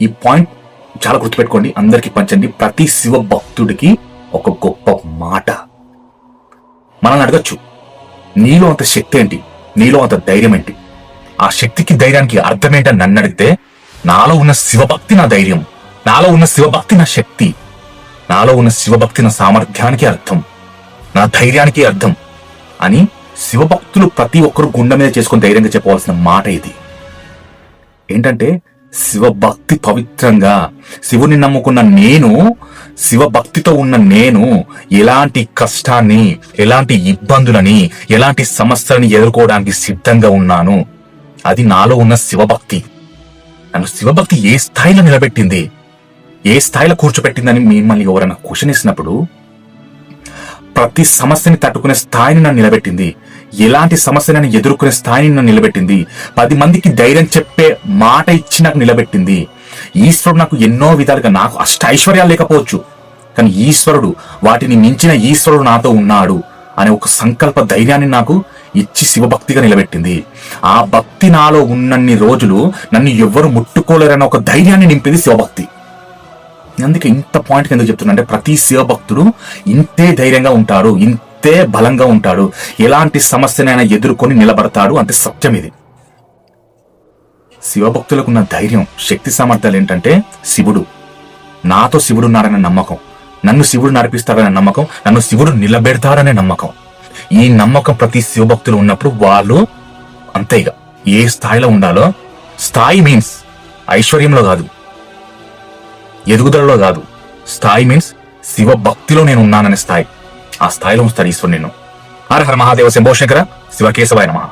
ఈ పాయింట్ చాలా గుర్తుపెట్టుకోండి, అందరికీ పంచండి. ప్రతి శివ భక్తుడికి ఒక గొప్ప మాట. మనల్ని అడగచ్చు, నీలో అంత శక్తి ఏంటి, నీలో అంత ధైర్యం ఏంటి? ఆ శక్తికి ధైర్యానికి అర్థం ఏంటని నన్ను అడిగితే, నాలో ఉన్న శివభక్తి నా ధైర్యం, నాలో ఉన్న శివభక్తి నా శక్తి, నాలో ఉన్న శివభక్తి నా సామర్థ్యానికి అర్థం, నా ధైర్యానికి అర్థం అని శివభక్తులు ప్రతి ఒక్కరు గుండె మీద చేసుకుని ధైర్యంగా చెప్పవలసిన మాట ఇది. ఏంటంటే, శివభక్తి పవిత్రంగా, శివుని నమ్ముకున్న నేను, శివభక్తితో ఉన్న నేను ఎలాంటి కష్టాన్ని, ఎలాంటి ఇబ్బందులని, ఎలాంటి సమస్యలని ఎదుర్కోవడానికి సిద్ధంగా ఉన్నాను. అది నాలో ఉన్న శివభక్తి. నన్ను శివభక్తి ఏ స్థాయిలో నిలబెట్టింది, ఏ స్థాయిలో కూర్చోబెట్టిందని మిమ్మల్ని ఎవరైనా క్వశ్చన్ ఇచ్చినప్పుడు, ప్రతి సమస్యని తట్టుకునే స్థాయిని నన్ను నిలబెట్టింది, ఎలాంటి సమస్యలను ఎదుర్కొనే స్థాయిని నన్ను నిలబెట్టింది, 10 మందికి ధైర్యం చెప్పే మాట ఇచ్చి నాకు నిలబెట్టింది. ఈశ్వరుడు నాకు ఎన్నో విధాలుగా, నాకు అష్ట ఐశ్వర్యాలు లేకపోవచ్చు, కానీ ఈశ్వరుడు, వాటిని మించిన ఈశ్వరుడు నాతో ఉన్నాడు అనే ఒక సంకల్ప ధైర్యాన్ని నాకు ఇచ్చి శివభక్తిగా నిలబెట్టింది. ఆ భక్తి నాలో ఉన్నన్ని రోజులు నన్ను ఎవ్వరు ముట్టుకోలేరన్న ఒక ధైర్యాన్ని నింపింది శివభక్తి. అందుకే ఇంత పాయింట్ ఎందుకు చెప్తున్నా అంటే, ప్రతి శివభక్తుడు ఇంతే ధైర్యంగా ఉంటాడు, ఇంతే బలంగా ఉంటాడు, ఎలాంటి సమస్యనైనా ఎదుర్కొని నిలబడతాడు. అంతే సత్యం ఇది. శివభక్తులకు ఉన్న ధైర్యం, శక్తి సామర్థ్యాలు ఏంటంటే, శివుడు, నాతో శివుడు ఉన్నాడనే నమ్మకం, నన్ను శివుడు నడిపిస్తాడనే నమ్మకం, నన్ను శివుడు నిలబెడతాడనే నమ్మకం. ఈ నమ్మకం ప్రతి శివభక్తులు ఉన్నప్పుడు వాళ్ళు అంతేగా ఏ స్థాయిలో ఉండాలో, స్థాయి మీన్స్ ఐశ్వర్యంలో కాదు, ఎదుగుదలలో కాదు, స్థాయి మీన్స్ శివభక్తిలో నేను ఉన్నాననే స్థాయి. ఆ స్థాయిలో ఉంచుతాడు ఈశ్వరుడు నిన్ను. హర హర మహాదేవ శంభో శంకర శివకేశవాయ నమః.